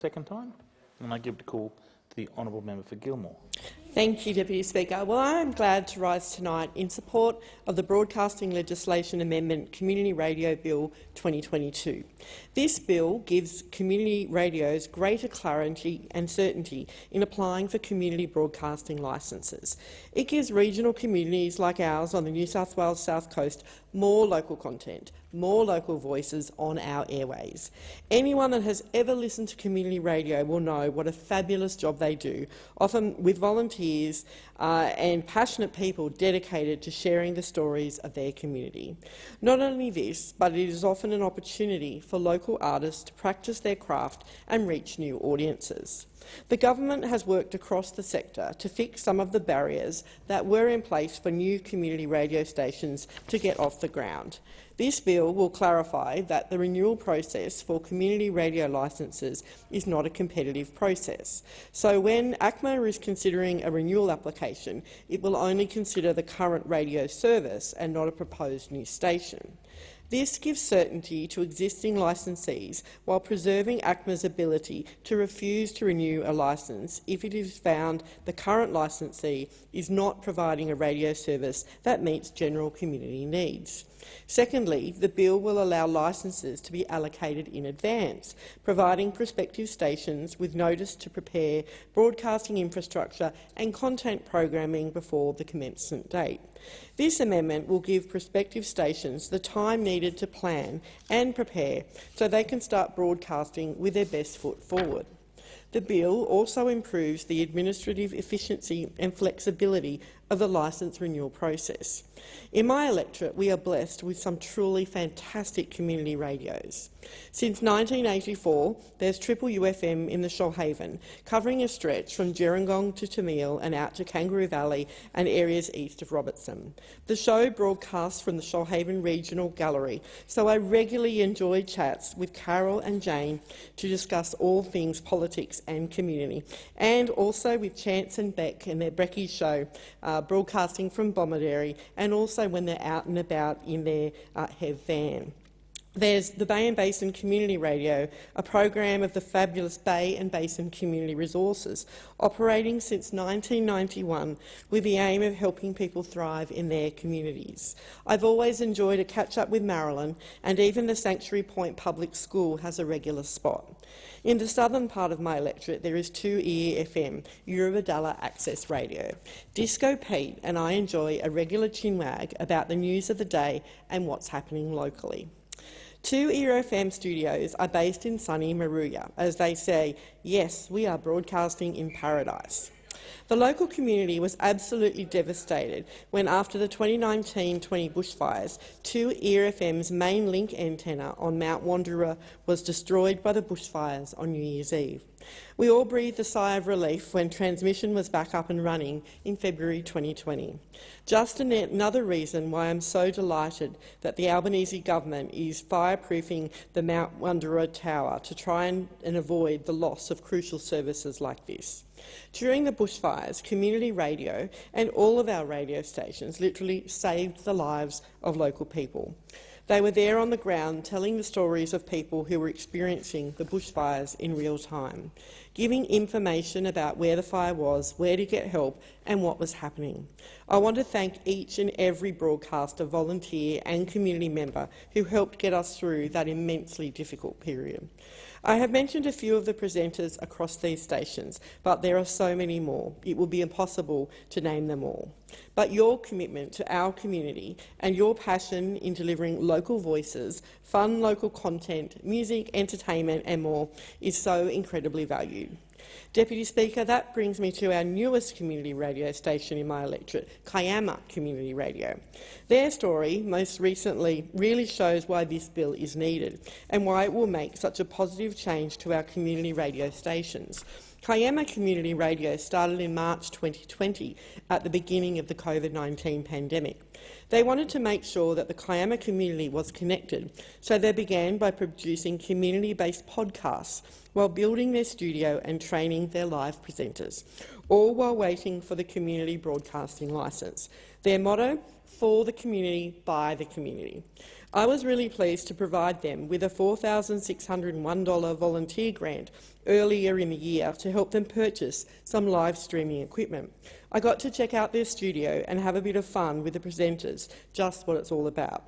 Second time, and I give the call to the honourable member for Gilmore. Thank you, Deputy Speaker. Well, I am glad to rise tonight in support of the Broadcasting Legislation Amendment Community Radio Bill 2022. This bill gives community radios greater clarity and certainty in applying for community broadcasting licences. It gives regional communities like ours on the New South Wales South Coast more local content, more local voices on our airways. Anyone that has ever listened to community radio will know what a fabulous job they do, often with volunteers and passionate people dedicated to sharing the stories of their community. Not only this, but it is often an opportunity for local artists to practice their craft and reach new audiences. The government has worked across the sector to fix some of the barriers that were in place for new community radio stations to get off the ground. This bill will clarify that the renewal process for community radio licences is not a competitive process. So when ACMA is considering a renewal application, it will only consider the current radio service and not a proposed new station. This gives certainty to existing licensees while preserving ACMA's ability to refuse to renew a licence if it is found the current licensee is not providing a radio service that meets general community needs. Secondly, the bill will allow licences to be allocated in advance, providing prospective stations with notice to prepare broadcasting infrastructure and content programming before the commencement date. This amendment will give prospective stations the time needed to plan and prepare so they can start broadcasting with their best foot forward. The bill also improves the administrative efficiency and flexibility of the licence renewal process. In my electorate, we are blessed with some truly fantastic community radios. Since 1984, there's Triple UFM in the Shoalhaven, covering a stretch from Gerringong to Tamil and out to Kangaroo Valley and areas east of Robertson. The show broadcasts from the Shoalhaven Regional Gallery, so I regularly enjoy chats with Carol and Jane to discuss all things politics and community, and also with Chance and Beck and their Brecky's show, broadcasting from Bomaderry, and also when they're out and about in their HEV van. There's the Bay and Basin Community Radio, a program of the fabulous Bay and Basin Community Resources, operating since 1991 with the aim of helping people thrive in their communities. I've always enjoyed a catch-up with Marilyn, and even the Sanctuary Point Public School has a regular spot. In the southern part of my electorate, there is 2EE FM, Eurobodalla Access Radio. Disco Pete and I enjoy a regular chinwag about the news of the day and what's happening locally. 2EE FM studios are based in sunny Maruya. As they say, yes, we are broadcasting in paradise. The local community was absolutely devastated when, after the 2019-20 bushfires, 2EE FM's main link antenna on Mount Wanderer was destroyed by the bushfires on New Year's Eve. We all breathed a sigh of relief when transmission was back up and running in February 2020. Just another reason why I'm so delighted that the Albanese government is fireproofing the Mount Wanderer Tower to try and avoid the loss of crucial services like this. During the bushfires, community radio and all of our radio stations literally saved the lives of local people. They were there on the ground telling the stories of people who were experiencing the bushfires in real time, giving information about where the fire was, where to get help and what was happening. I want to thank each and every broadcaster, volunteer and community member who helped get us through that immensely difficult period. I have mentioned a few of the presenters across these stations, but there are so many more. It will be impossible to name them all. But your commitment to our community and your passion in delivering local voices, fun local content, music, entertainment and more is so incredibly valued. Deputy Speaker, that brings me to our newest community radio station in my electorate, Kiama Community Radio. Their story, most recently, really shows why this bill is needed and why it will make such a positive change to our community radio stations. Kiama Community Radio started in March 2020 at the beginning of the COVID-19 pandemic. They wanted to make sure that the Kiama community was connected, so they began by producing community-based podcasts while building their studio and training their live presenters, all while waiting for the community broadcasting licence. Their motto, for the community, by the community. I was really pleased to provide them with a $4,601 volunteer grant earlier in the year to help them purchase some live streaming equipment. I got to check out their studio and have a bit of fun with the presenters, just what it's all about.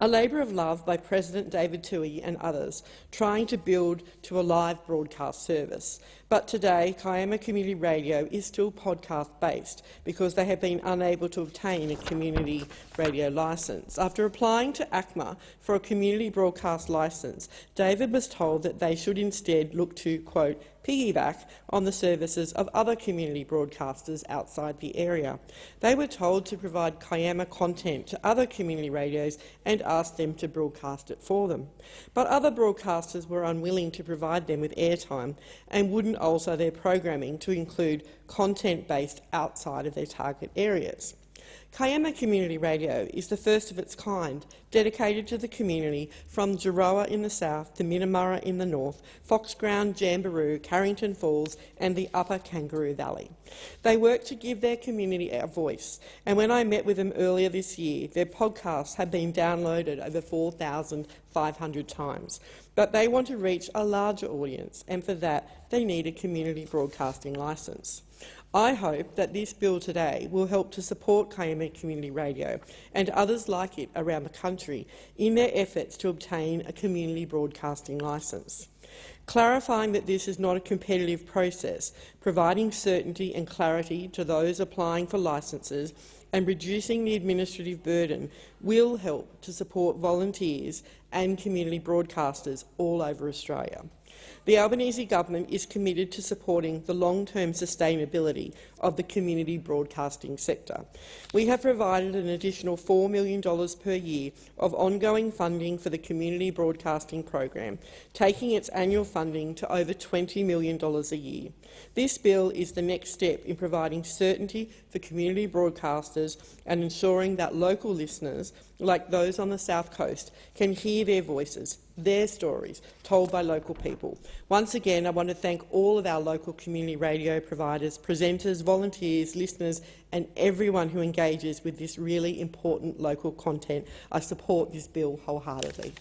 A labour of love by President David Toohey and others, trying to build to a live broadcast service. But today, Kiama Community Radio is still podcast-based because they have been unable to obtain a community radio licence. After applying to ACMA for a community broadcast licence, David was told that they should instead look to, quote, piggyback on the services of other community broadcasters outside the area. They were told to provide Kiama content to other community radios and asked them to broadcast it for them. But other broadcasters were unwilling to provide them with airtime and wouldn't alter their programming to include content based outside of their target areas. Kiama Community Radio is the first of its kind, dedicated to the community from Jirowa in the south to Minamurra in the north, Foxground, Jamberoo, Carrington Falls and the Upper Kangaroo Valley. They work to give their community a voice, and when I met with them earlier this year, their podcasts have been downloaded over 4,500 times. But they want to reach a larger audience, and for that they need a community broadcasting licence. I hope that this bill today will help to support Kiama Community Radio and others like it around the country in their efforts to obtain a community broadcasting licence. Clarifying that this is not a competitive process, providing certainty and clarity to those applying for licences and reducing the administrative burden will help to support volunteers and community broadcasters all over Australia. The Albanese government is committed to supporting the long-term sustainability of the community broadcasting sector. We have provided an additional $4 million per year of ongoing funding for the community broadcasting program, taking its annual funding to over $20 million a year. This bill is the next step in providing certainty for community broadcasters and ensuring that local listeners, like those on the South Coast, can hear their voices, their stories, told by local people. Once again, I want to thank all of our local community radio providers, presenters, volunteers, listeners and everyone who engages with this really important local content. I support this bill wholeheartedly.